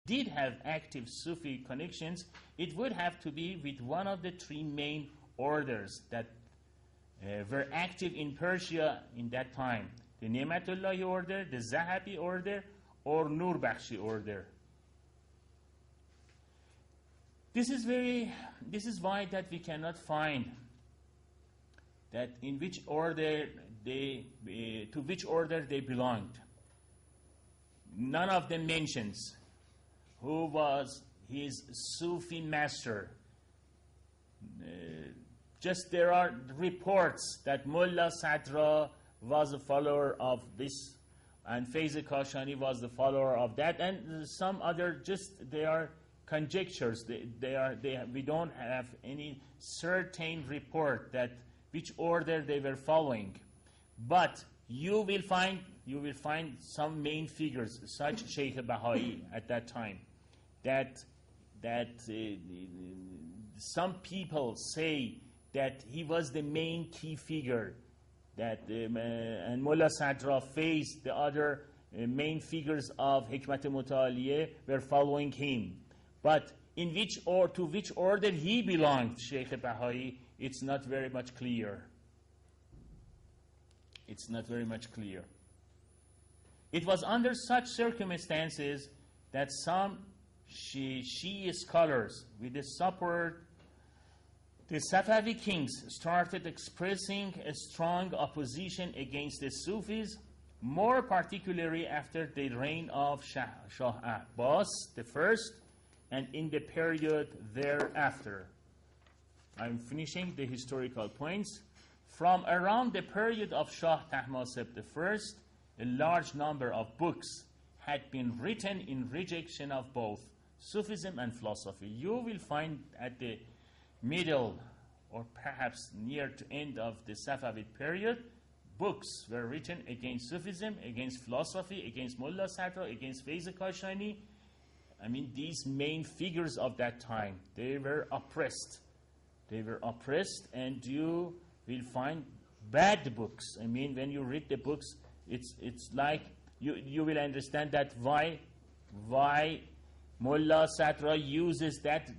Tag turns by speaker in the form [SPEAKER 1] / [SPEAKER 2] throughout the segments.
[SPEAKER 1] did have active Sufi connections, it would have to be with one of the three main orders that were active in Persia in that time: the Ni'matullahi order, the Zahabi order, or Nur Bakhshi order. This is why that we cannot find that in which order to which order they belonged. None of them mentions who was his Sufi master. Just there are reports that Mullah Sadra was a follower of this, and Faiz Kashani was the follower of that, and some other, just they are conjectures. We don't have any certain report that which order they were following. But you will find some main figures, such Sheikh Bahai at that time, that some people say that he was the main key figure, that and Mullah Sadra faced the other main figures of Hikmat Muta'aliyah were following him. But in which or to which order he belonged, Sheikh Bahai, it's not very much clear. It's not very much clear. It was under such circumstances that some Shia scholars, with the support the Safavi kings, started expressing a strong opposition against the Sufis, more particularly after the reign of Shah Abbas the first, and in the period thereafter. I'm finishing the historical points. From around the period of Shah Tahmasib I, a large number of books had been written in rejection of both Sufism and philosophy. You will find at the middle, or perhaps near to end of the Safavid period, books were written against Sufism, against philosophy, against Mullah Sadra, against Faiz Kashani. I mean, these main figures of that time, they were oppressed. They were oppressed, and you will find bad books. I mean, when you read the books, it's like you will understand that why Mullah Sadra uses that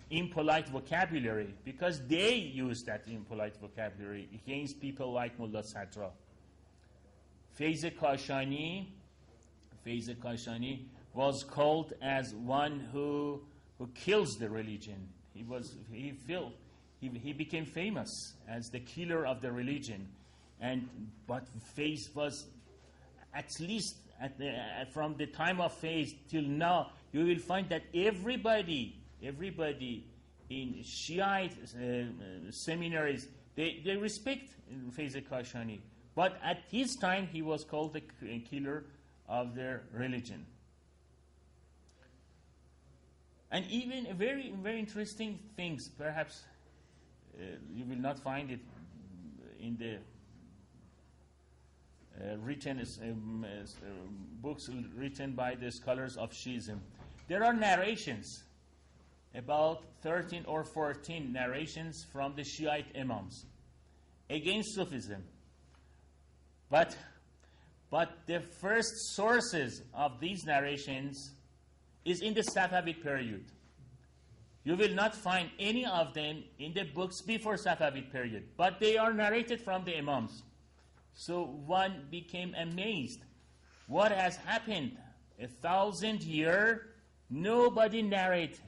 [SPEAKER 1] impolite vocabulary, because they use that impolite vocabulary against people like Mullah Sadra. Faiz Kashani was called as one who kills the religion. He became famous as the killer of the religion, but Faiz was, at least from the time of Faiz till now, you will find that everybody in Shiite seminaries, they respect Faiz Kashani, but at his time he was called the killer of their religion. And even very, very interesting things, perhaps you will not find it in the written books written by the scholars of Shiism. There are narrations, about 13 or 14 narrations from the Shiite Imams against Sufism. But the first sources of these narrations is in the Safavid period. You will not find any of them in the books before Safavid period, but they are narrated from the Imams. So one became amazed. What has happened? 1,000 years, nobody narrate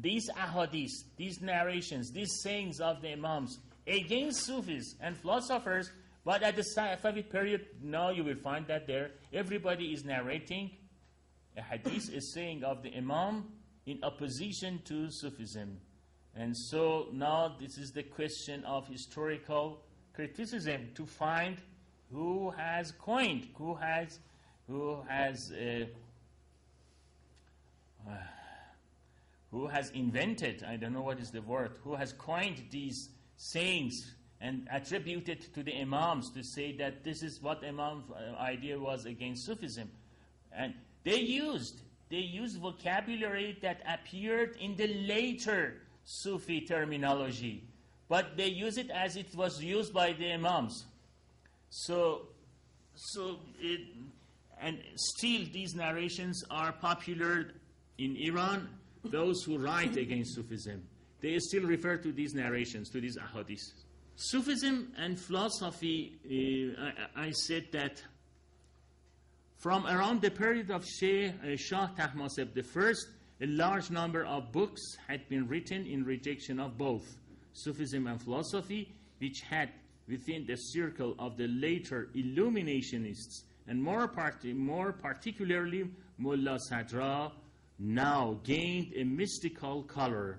[SPEAKER 1] these ahadith, these narrations, these sayings of the Imams against Sufis and philosophers, but at the Safavid period, now you will find that there, everybody is narrating a hadith, a saying of the Imam in opposition to Sufism. And so now this is the question of historical criticism, to find who has coined, who has invented, I don't know what is the word, who has coined these sayings and attributed to the Imams to say that this is what Imam's idea was against Sufism. And they used vocabulary that appeared in the later Sufi terminology, but they use it as it was used by the Imams. and still these narrations are popular in Iran. Those who write against Sufism, they still refer to these narrations, to these ahadith. Sufism and philosophy, I said that from around the period of Shah Tahmasib I, a large number of books had been written in rejection of both Sufism and philosophy, which had within the circle of the later Illuminationists, and more particularly Mullah Sadra, now gained a mystical color.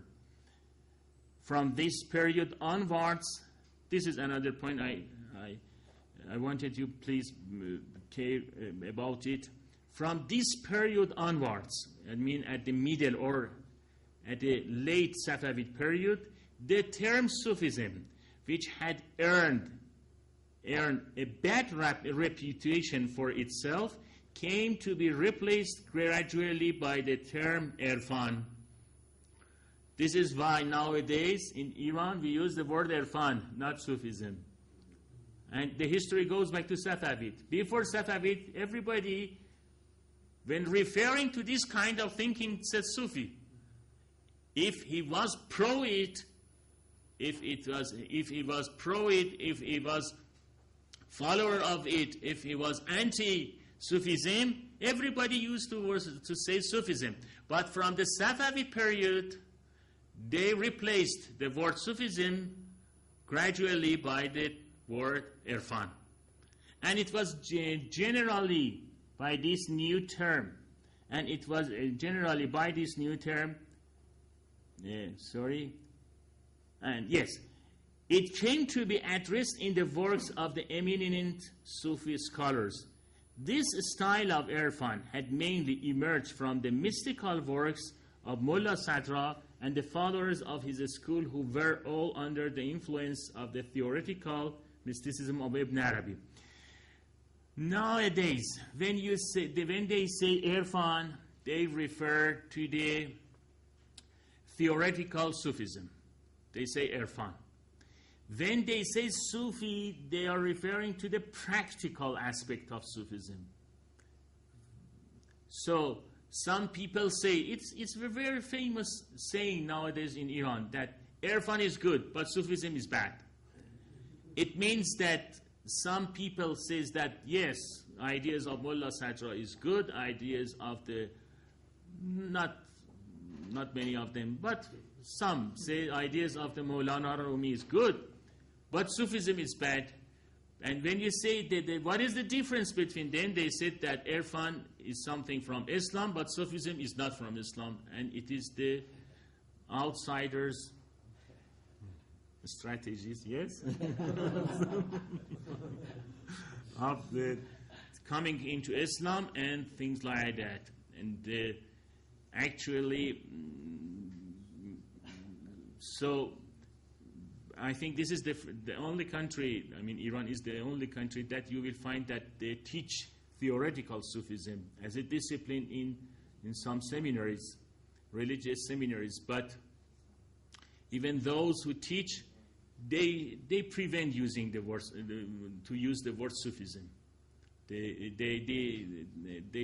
[SPEAKER 1] From this period onwards, this is another point I wanted you please care about it. From this period onwards, I mean at the middle or at the late Safavid period, the term Sufism, which had earned a bad reputation for itself, came to be replaced gradually by the term Irfan. This is why nowadays in Iran we use the word Irfan, not Sufism. And the history goes back to Safavid. Before Safavid, everybody, when referring to this kind of thinking, said Sufi. If he was pro-it, if he was follower of it, if he was anti-Sufism, everybody used to say Sufism. But from the Safavid period, they replaced the word Sufism gradually by the word Irfan. And it was generally by this new term, and it was generally by this new term, and yes, it came to be addressed in the works of the eminent Sufi scholars. This style of Irfan had mainly emerged from the mystical works of Mullah Sadra and the followers of his school, who were all under the influence of the theoretical mysticism of Ibn Arabi. Nowadays, when they say Irfan, they refer to the theoretical Sufism. They say Irfan. When they say Sufi, they are referring to the practical aspect of Sufism. So some people say, it's a very famous saying nowadays in Iran, that Irfan is good, but Sufism is bad. It means that some people says that, yes, ideas of Mullah Sadra is good, ideas of the, not many of them, but some say ideas of the Maulana Rumi is good, but Sufism is bad. And when you say that, what is the difference between them? They said that Irfan is something from Islam, but Sufism is not from Islam, and it is the outsiders' strategies, yes, of the coming into Islam and things like that. And actually, so I think this is the only country, I mean Iran is the only country that you will find that they teach theoretical Sufism as a discipline in some seminaries, religious seminaries. But even those who teach, they prevent using the word, to use the word Sufism. They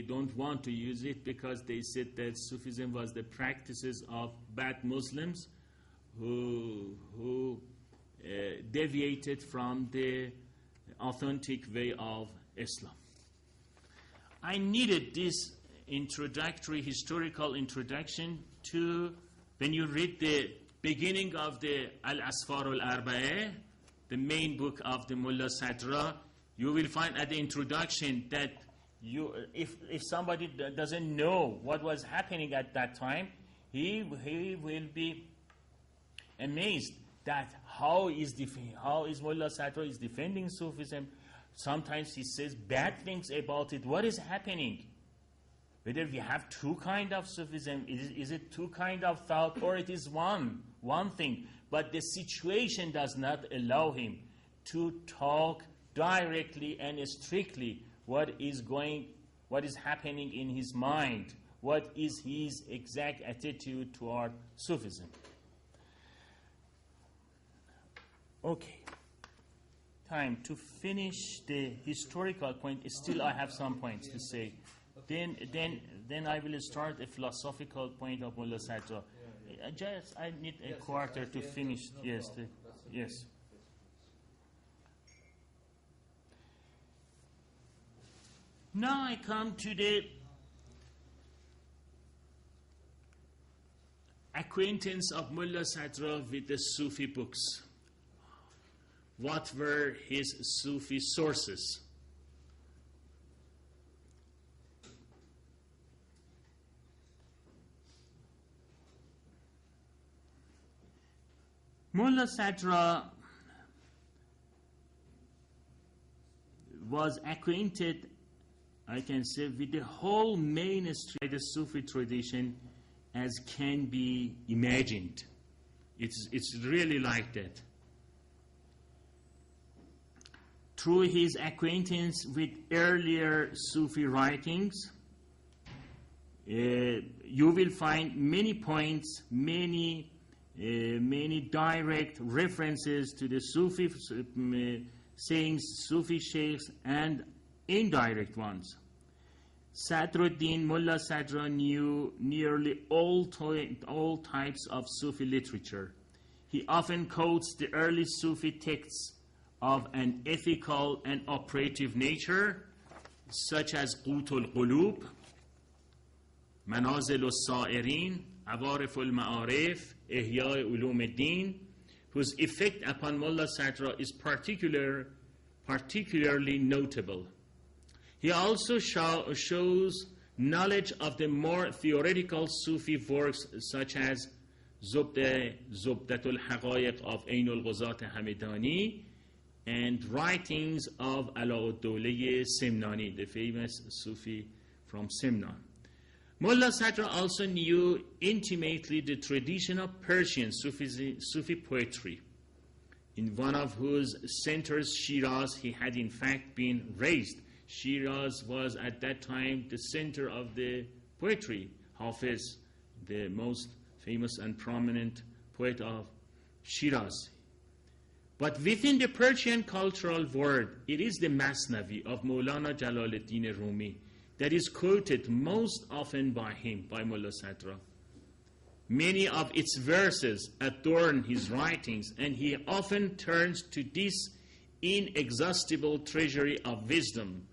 [SPEAKER 1] don't want to use it because they said that Sufism was the practices of bad Muslims who deviated from the authentic way of Islam. I needed this introductory, historical introduction to, when you read the beginning of the Al-Asfar al-Arba'eh, the main book of the Mullah Sadra, you will find at the introduction that if somebody doesn't know what was happening at that time, he will be amazed that how is Mullah Sadra is defending Sufism. Sometimes he says bad things about it. What is happening? Whether we have two kinds of Sufism, is it two kinds of thought, or it is one thing? But the situation does not allow him to talk directly and strictly what is happening in his mind, what is his exact attitude toward Sufism. Okay. time to finish the historical point. Still, I have some points to say. Then I will start a philosophical point of Mullah Sadra. I need a quarter to finish. Yes, yes. Now I come to the acquaintance of Mullah Sadra with the Sufi books. What were his Sufi sources? Mullah Sadra was acquainted, I can say, with the whole mainstream of the Sufi tradition as can be imagined. It's really like that. Through his acquaintance with earlier Sufi writings, you will find many points, many direct references to the Sufi sayings, Sufi sheikhs, and indirect ones. Sadruddin Mullah Sadra knew nearly all types of Sufi literature. He often quotes the early Sufi texts of an ethical and operative nature, such as Qut al-Qulub, Manazil al-Sa'irin, Awarif al-Ma'arif, Ihya Ulum al-Din, whose effect upon Mullah Sadra is particularly notable. He also shows knowledge of the more theoretical Sufi works such as Zubdatul Haqa'iq of Ain al-Ghuzat Hamidani and writings of Alauddawla Simnani, the famous Sufi from Simnan. Mullah Sadra also knew intimately the tradition of Persian Sufi poetry, in one of whose centers, Shiraz, he had in fact been raised. Shiraz was at that time the center of the poetry. Hafiz, the most famous and prominent poet of Shiraz. But within the Persian cultural world, it is the Masnavi of Maulana Jalaluddin Rumi that is quoted most often by him, by Mullah Sadra. Many of its verses adorn his writings, and he often turns to this inexhaustible treasury of wisdom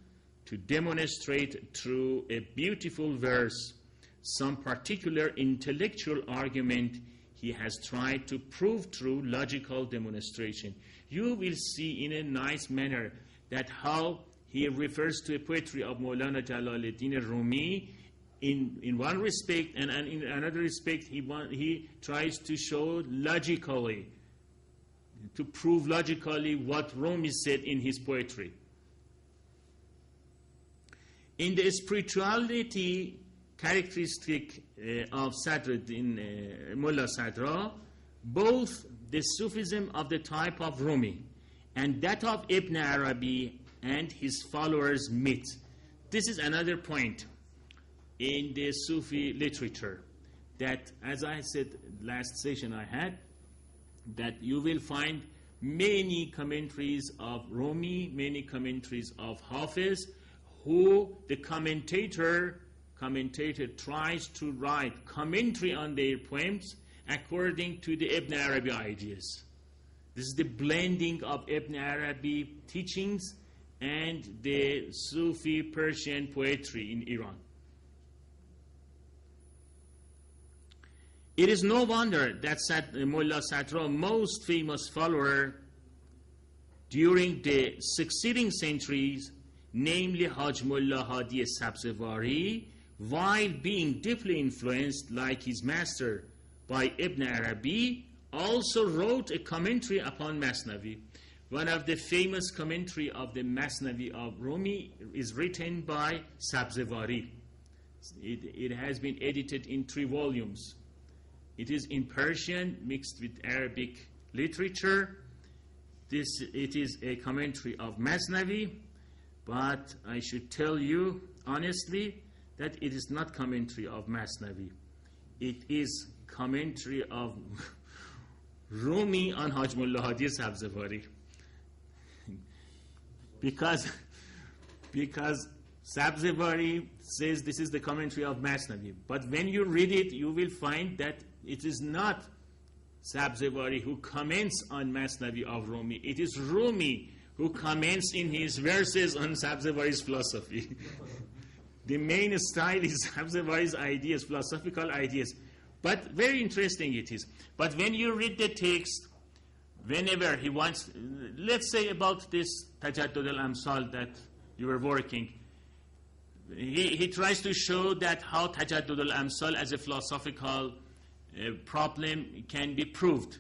[SPEAKER 1] to demonstrate through a beautiful verse some particular intellectual argument he has tried to prove through logical demonstration. You will see in a nice manner that how he refers to a poetry of Maulana Jalaluddin Rumi in one respect, and in another respect he tries to show logically, to prove logically what Rumi said in his poetry. In the spirituality characteristic of Sadruddin Mullah Sadra, both the Sufism of the type of Rumi and that of Ibn Arabi and his followers meet. This is another point in the Sufi literature that, as I said last session I had, that you will find many commentaries of Rumi, many commentaries of Hafiz, who the commentator tries to write commentary on their poems according to the Ibn Arabi ideas. This is the blending of Ibn Arabi teachings and the Sufi Persian poetry in Iran. It is no wonder that Mullah Sadra's most famous follower during the succeeding centuries, namely Haj Mullah Hadi Sabzevari, while being deeply influenced, like his master, by Ibn Arabi, also wrote a commentary upon Masnavi. One of the famous commentary of the Masnavi of Rumi is written by Sabzevari. It has been edited in 3 volumes. It is in Persian mixed with Arabic literature. It is a commentary of Masnavi, but I should tell you honestly that it is not commentary of Masnavi. It is commentary of Rumi on Haj Mullah Hadi Sabzevari. because because Sabzevari says this is the commentary of Masnavi. But when you read it, you will find that it is not Sabzevari who comments on Masnavi of Rumi. It is Rumi who comments in his verses on Sabzevari's philosophy. The main style is Sabzevari's ideas, philosophical ideas. But very interesting it is. But when you read the text, whenever he wants, let's say about this Tajaddud al-Amsal that you were working, he tries to show that how Tajaddud al-Amsal as a philosophical problem can be proved.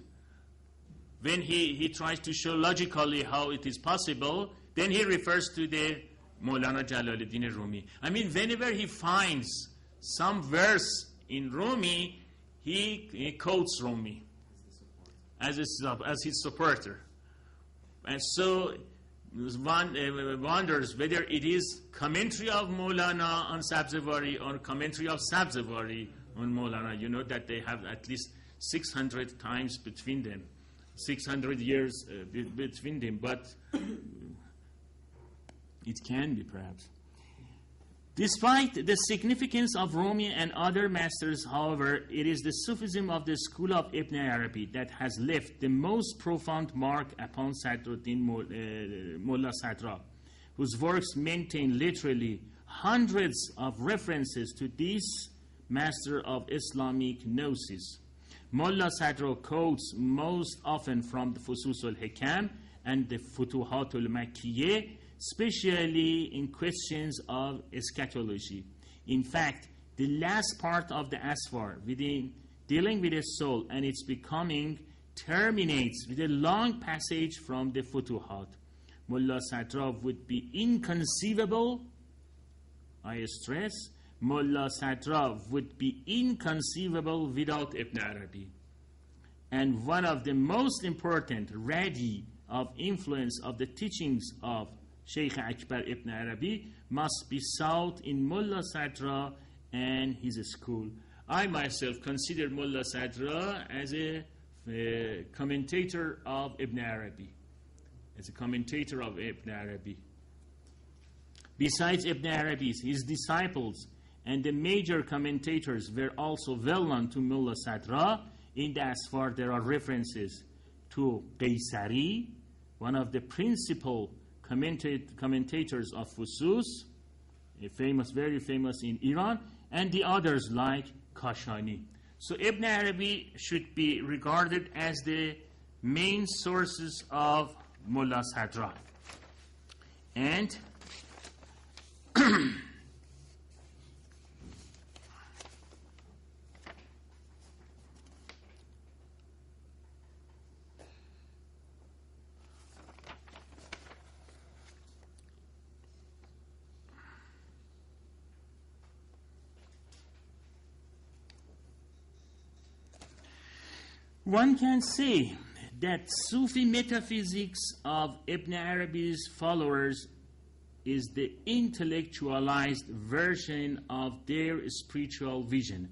[SPEAKER 1] When he tries to show logically how it is possible, then he refers to the Maulana Jalaluddin Rumi. I mean, whenever he finds some verse in Rumi, he quotes Rumi as his supporter. And so one wonders whether it is commentary of Maulana on Sabzevari or commentary of Sabzevari on Maulana. You know that they have at least 600 times between them, 600 years between them, but it can be perhaps. Despite the significance of Rumi and other masters, however, it is the Sufism of the school of Ibn Arabi that has left the most profound mark upon Sadruddin Mullah Sadra, whose works maintain literally hundreds of references to this master of Islamic gnosis. Mullah Sadra quotes most often from the Fusus al-Hikam and the Futuhat al-Makkiyeh, especially in questions of eschatology. In fact, the last part of the Asfar, dealing with the soul and its becoming, terminates with a long passage from the Futuhat. Mullah Sadra would be inconceivable, I stress, Mullah Sadra would be inconceivable without Ibn Arabi. And one of the most important radi of influence of the teachings of Shaykh Akbar Ibn Arabi must be sought in Mullah Sadra and his school. I myself consider Mullah Sadra as a commentator of Ibn Arabi. As a commentator of Ibn Arabi. Besides Ibn Arabi, his disciples and the major commentators were also well known to Mullah Sadra. In the Asfar, there are references to Qaysari, one of the principal commentators of Fusus, very famous in Iran, and the others like Kashani. So Ibn Arabi should be regarded as the main sources of Mullah Sadra. And one can say that Sufi metaphysics of Ibn Arabi's followers is the intellectualized version of their spiritual vision.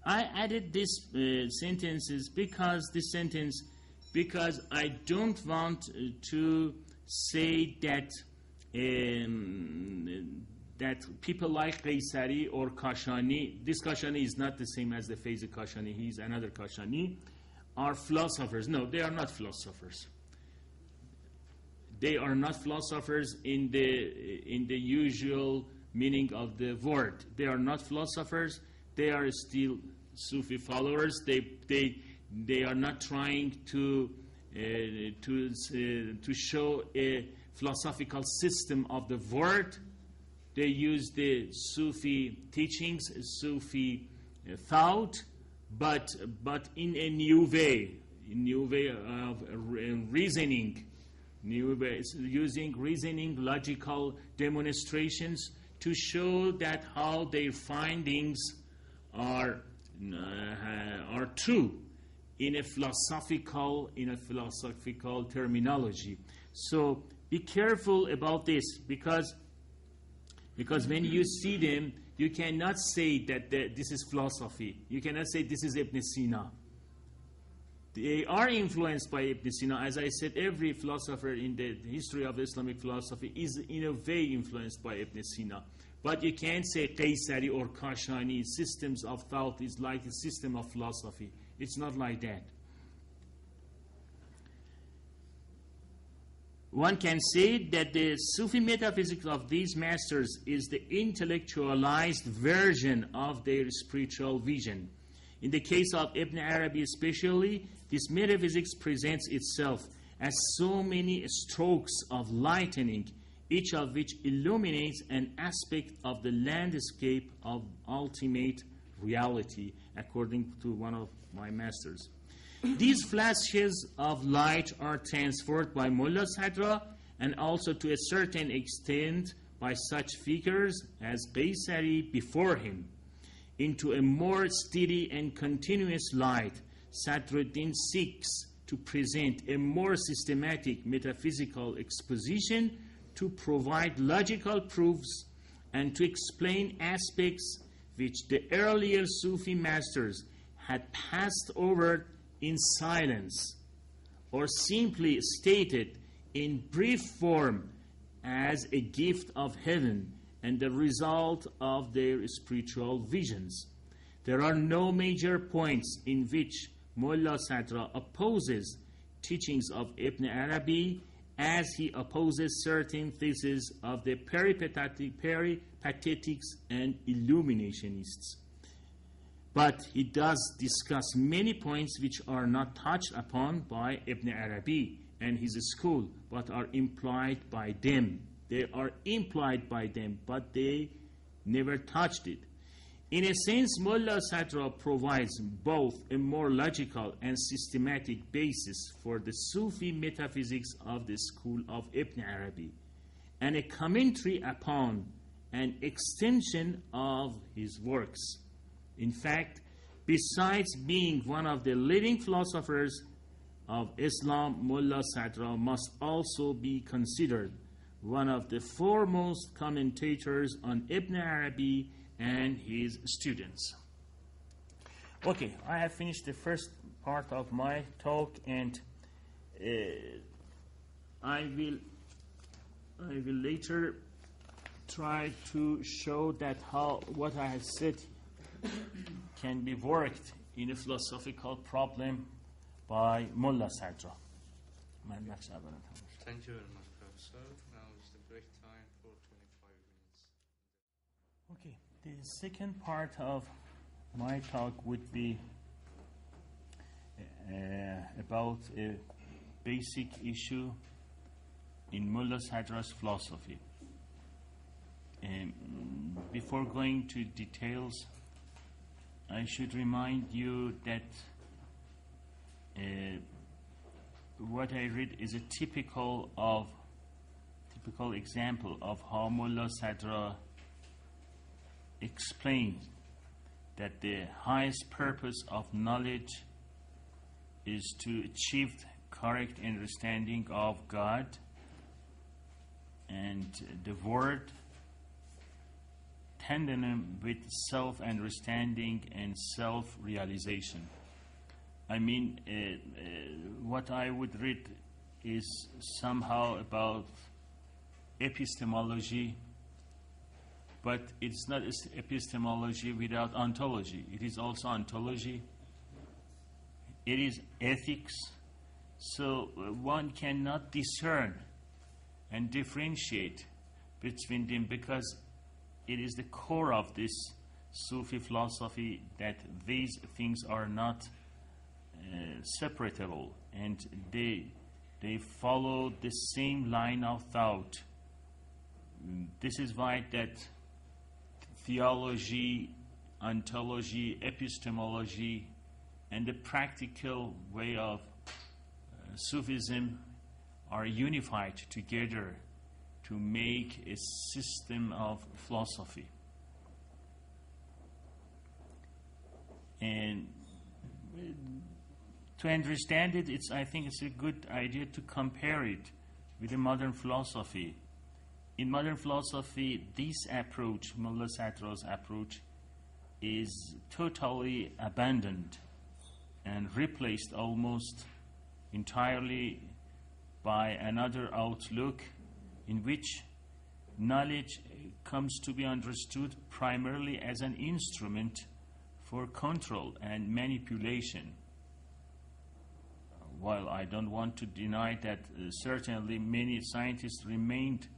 [SPEAKER 1] I added this sentences because I don't want to say that that people like Qaysari or Kashani, this Kashani is not the same as the Faiz Kashani, he is another Kashani, are philosophers. No, they are not philosophers. They are not philosophers in the usual meaning of the word. They are not philosophers. They are still Sufi followers. They are not trying to show a philosophical system of the word. They use the Sufi teachings, Sufi thought, but in a new way of reasoning, new ways, using reasoning, logical demonstrations to show that how their findings are true in a philosophical terminology. So be careful about this, because when you see them, you cannot say that this is philosophy. You cannot say this is Ibn Sina. They are influenced by Ibn Sina. As I said, every philosopher in the history of Islamic philosophy is in a way influenced by Ibn Sina. But you can't say Qaysari or Kashani systems of thought is like a system of philosophy. It's not like that. One can say that the Sufi metaphysics of these masters is the intellectualized version of their spiritual vision. In the case of Ibn Arabi especially, this metaphysics presents itself as so many strokes of lightning, each of which illuminates an aspect of the landscape of ultimate reality, according to one of my masters. These flashes of light are transferred by Mullah Sadra and also to a certain extent by such figures as Qaysari before him into a more steady and continuous light. Sadruddin seeks to present a more systematic metaphysical exposition to provide logical proofs and to explain aspects which the earlier Sufi masters had passed over in silence or simply stated in brief form as a gift of heaven and the result of their spiritual visions. There are no major points in which Mullah Sadra opposes teachings of Ibn Arabi as he opposes certain theses of the peripatetics and illuminationists. But he does discuss many points which are not touched upon by Ibn Arabi and his school, but are implied by them. They are implied by them, but they never touched it. In a sense, Mullah Sadra provides both a more logical and systematic basis for the Sufi metaphysics of the school of Ibn Arabi, and a commentary upon an extension of his works. In fact, besides being one of the leading philosophers of Islam, Mullah Sadra must also be considered one of the foremost commentators on Ibn Arabi and his students. Okay, I have finished the first part of my talk, and I will later try to show that how what I have said can be worked in a philosophical problem by Mullah Sadra.
[SPEAKER 2] Thank you very much, Professor. Now is the break time for 25 minutes.
[SPEAKER 1] Okay, the second part of my talk would be about a basic issue in Mullah Sadra's philosophy. Before going to details, I should remind you that what I read is a typical example of how Mullah Sadra explains that the highest purpose of knowledge is to achieve correct understanding of God and the Word, tandem with self-understanding and self-realization. I mean, what I would read is somehow about epistemology, but it's not epistemology without ontology. It is also ontology. It is ethics. So one cannot discern and differentiate between them because it is the core of this Sufi philosophy that these things are not separable, and they follow the same line of thought. This is why that theology, ontology, epistemology, and the practical way of Sufism are unified together to make a system of philosophy. And to understand it, I think it's a good idea to compare it with the modern philosophy. In modern philosophy, this approach, Mullah Sadra's approach, is totally abandoned. and replaced almost entirely by another outlook in which knowledge comes to be understood primarily as an instrument for control and manipulation. While I don't want to deny that certainly many scientists remained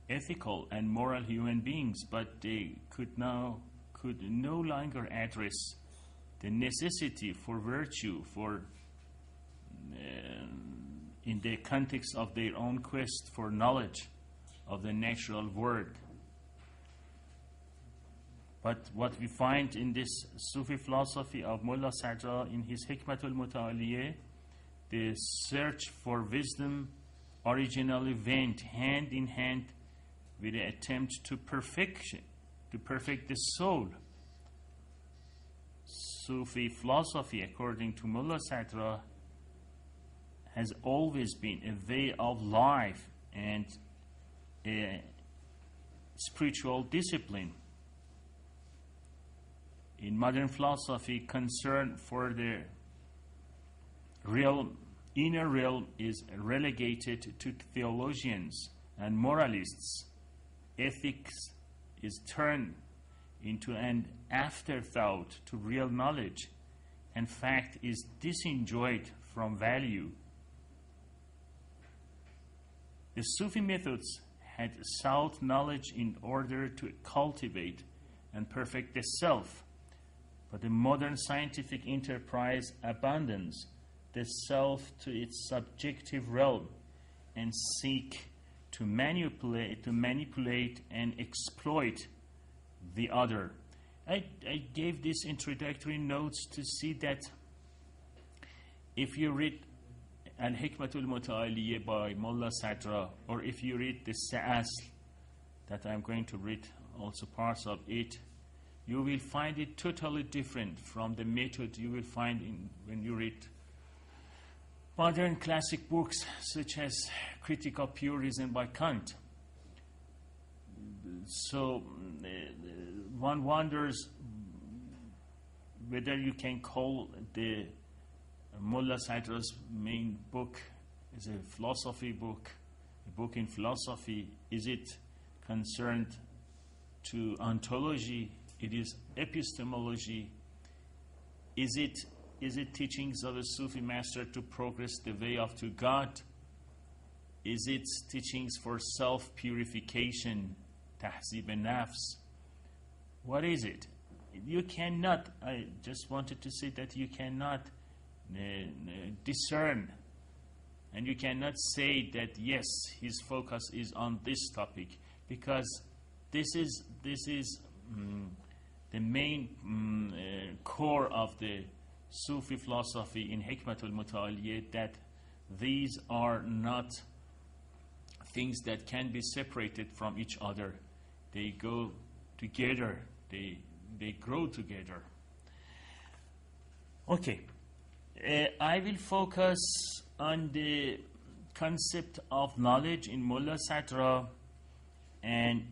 [SPEAKER 1] ethical and moral human beings, but they could no longer address the necessity for virtue in the context of their own quest for knowledge of the natural world. But what we find in this Sufi philosophy of Mullah Sadra in his Hikmatul Muta'aliyah, the search for wisdom originally went hand in hand with the attempt to perfect the soul. Sufi philosophy, according to Mullah Sadra, has always been a way of life and a spiritual discipline. In modern philosophy, concern for the inner realm is relegated to theologians and moralists. Ethics is turned into an afterthought to real knowledge, and fact is disjointed from value. The Sufi methods had sought knowledge in order to cultivate and perfect the self, but the modern scientific enterprise abandons the self to its subjective realm and seek to manipulate and exploit the other. I gave these introductory notes to see that if you read Al-Hikmatul Muta'aliyah by Mullah Sadra, or if you read the Sa'asl, that I'm going to read also parts of it, you will find it totally different from the method you will find when you read modern classic books such as Critique of Pure Reason by Kant. So one wonders whether you can call the Mullah Sadra's main book is a philosophy book, a book in philosophy. Is it concerned to ontology? It is epistemology. Is it teachings of a Sufi master to progress the way of to God? Is it teachings for self-purification, tahzib nafs? What is it? You cannot, I just wanted to say that you cannot discern, and you cannot say that yes, his focus is on this topic, because this is the main core of the Sufi philosophy in Hikmatul Muta'aliyah, that these are not things that can be separated from each other. They go together. They grow together. Okay. I will focus on the concept of knowledge in Mullah Sadra, and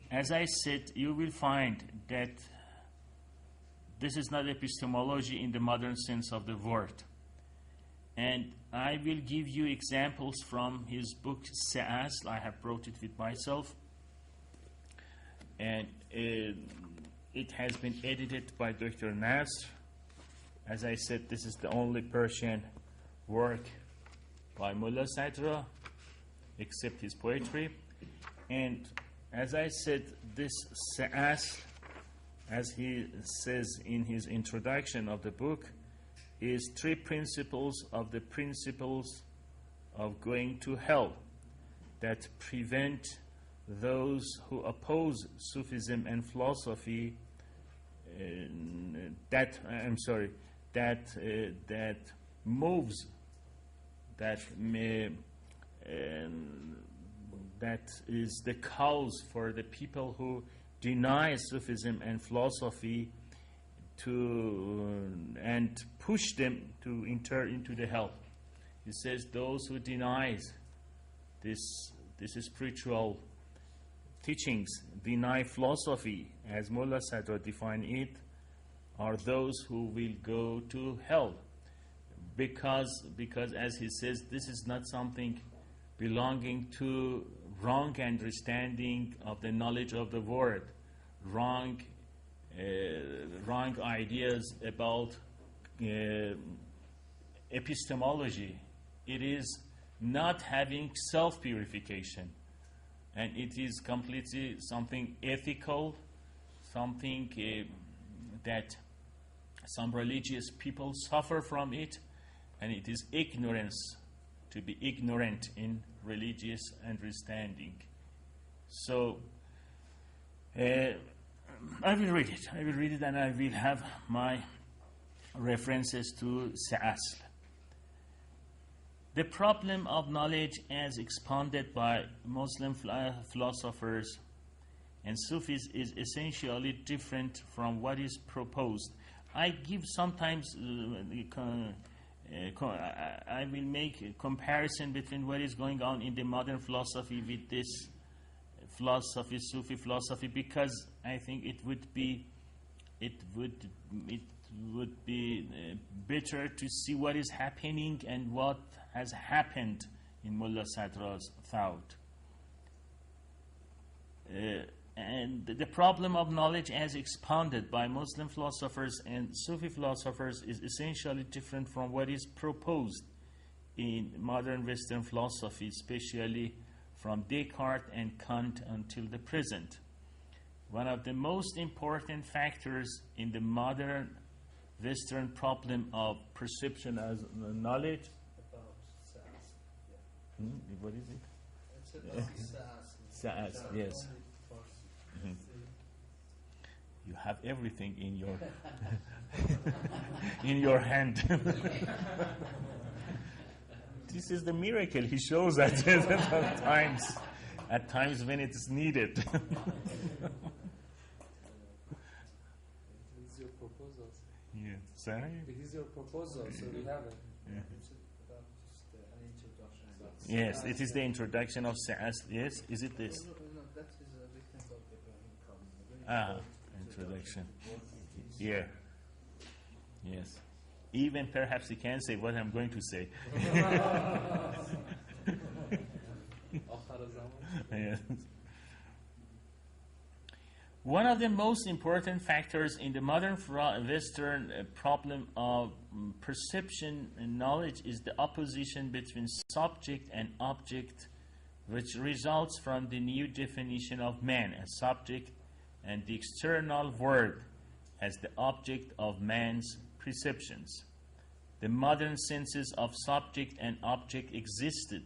[SPEAKER 1] as I said, you will find that this is not epistemology in the modern sense of the word. And I will give you examples from his book Sa'asl. I have brought it with myself, and it has been edited by Dr. Nasr. As I said, this is the only Persian work by Mullah Sadra, except his poetry. And as I said, this Sa'asl, as he says in his introduction of the book, is 3 principles of the principles of going to hell that prevent those who oppose Sufism and philosophy that moves, that is the cause for the people who deny Sufism and philosophy and push them to enter into the hell. He says those who deny this spiritual teachings, deny philosophy, as Mullah Sadra defined it, are those who will go to hell. because as he says, this is not something belonging to wrong understanding of the knowledge of the word, wrong ideas about epistemology. It is not having self-purification, and it is completely something ethical, something that some religious people suffer from it, and it is ignorance to be ignorant in religious understanding. So I will read it. I will read it, and I will have my references to Asl. The problem of knowledge as expounded by Muslim philosophers and Sufis is essentially different from what is proposed. I give sometimes, I will make a comparison between what is going on in the modern philosophy with this philosophy, Sufi philosophy, because I think it would be better to see what is happening and what has happened in Mullah Sadra's thought. And the problem of knowledge as expounded by Muslim philosophers and Sufi philosophers is essentially different from what is proposed in modern Western philosophy, especially from Descartes and Kant until the present. One of the most important factors in the modern Western problem of perception as knowledge.
[SPEAKER 3] About SaaS.
[SPEAKER 1] What is it?
[SPEAKER 3] It's about SaaS.
[SPEAKER 1] SaaS, yes. Mhm. You have everything in your in your hand. This is the miracle he shows at times when it is needed.
[SPEAKER 3] It is your proposal.
[SPEAKER 1] Yeah. Sorry?
[SPEAKER 3] It is your proposal, so we have it.
[SPEAKER 1] Yeah.
[SPEAKER 3] It's about just an introduction. About
[SPEAKER 1] Yes,
[SPEAKER 3] SaaS.
[SPEAKER 1] it is the introduction of SaaS. Yes, is it this?
[SPEAKER 3] No, that is a weakness of Ibrahim Khan.
[SPEAKER 1] Introduction. Yeah. Yes. Even perhaps he can say what I'm going to say. Yes. One of the most important factors in the modern Western problem of perception and knowledge is the opposition between subject and object, which results from the new definition of man as subject and the external world as the object of man's perceptions. The modern senses of subject and object existed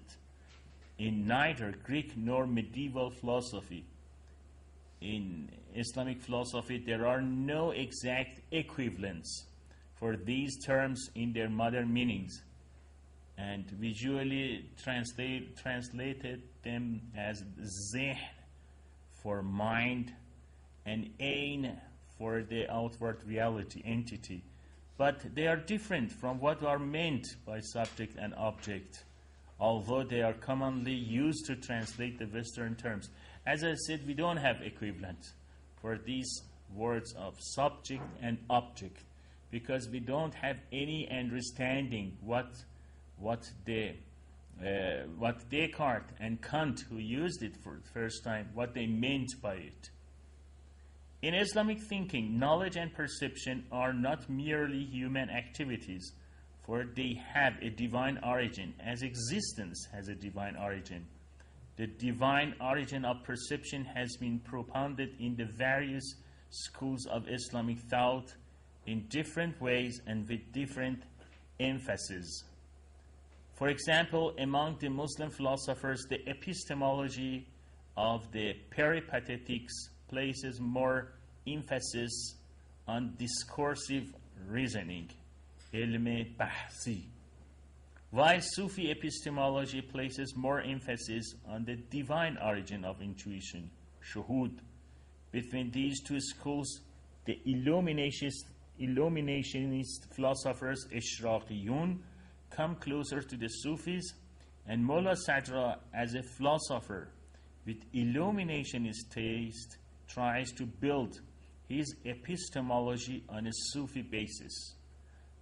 [SPEAKER 1] in neither Greek nor medieval philosophy. In Islamic philosophy, there are no exact equivalents for these terms in their modern meanings, and we usually translated them as zihn for mind and ain for the outward reality, entity. But they are different from what are meant by subject and object, although they are commonly used to translate the Western terms. As I said, we don't have equivalent for these words of subject and object because we don't have any understanding what Descartes and Kant, who used it for the first time, what they meant by it. In Islamic thinking, knowledge and perception are not merely human activities, for they have a divine origin, as existence has a divine origin. The divine origin of perception has been propounded in the various schools of Islamic thought in different ways and with different emphasis. For example, among the Muslim philosophers, the epistemology of the peripatetics places more emphasis on discursive reasoning, ilm bahsi, while Sufi epistemology places more emphasis on the divine origin of intuition, shuhud. Between these two schools, the illuminationist philosophers, Ishraqiyun, come closer to the Sufis, and Mullah Sadra, as a philosopher with illuminationist taste, tries to build his epistemology on a Sufi basis.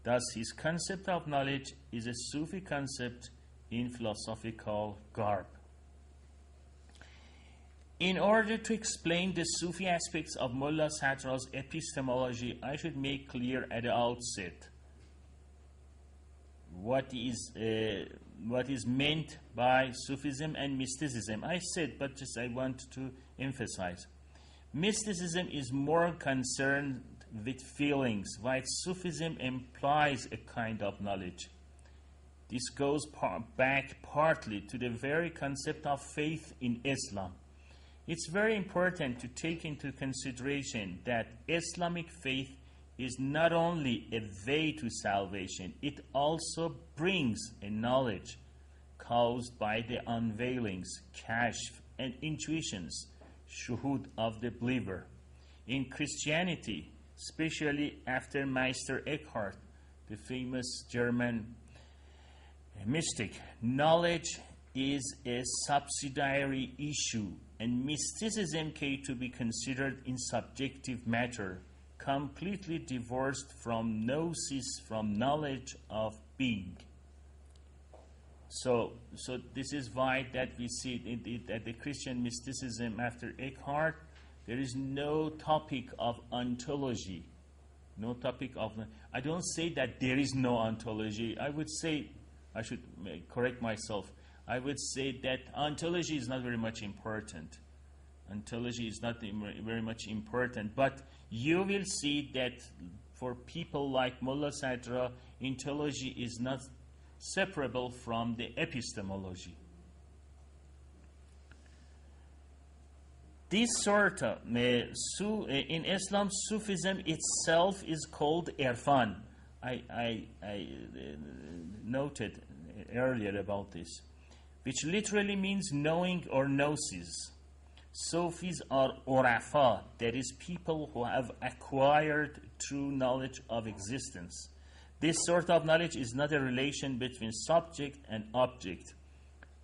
[SPEAKER 1] Thus, his concept of knowledge is a Sufi concept in philosophical garb. In order to explain the Sufi aspects of Mullah Sadra's epistemology, I should make clear at the outset what is meant by Sufism and mysticism. I said, but just I want to emphasize. Mysticism is more concerned with feelings, while Sufism implies a kind of knowledge. This goes back partly to the very concept of faith in Islam. It's very important to take into consideration that Islamic faith is not only a way to salvation, it also brings a knowledge caused by the unveilings, kashf, and intuitions, shuhud of the believer. In Christianity, especially after Meister Eckhart, the famous German mystic, knowledge is a subsidiary issue, and mysticism came to be considered in subjective matter, completely divorced from gnosis, from knowledge of being. So this is why that we see that the Christian mysticism after Eckhart, there is no topic of ontology, no topic of. I don't say that there is no ontology. I would say, I should correct myself. I would say that ontology is not very much important. Ontology is not very much important, but you will see that for people like Mullah Sadra, ontology is not separable from the epistemology. This sort of, in Islam, Sufism itself is called irfan. I noted earlier about this, which literally means knowing or gnosis. Sufis are urafa, that is, people who have acquired true knowledge of existence. This sort of knowledge is not a relation between subject and object.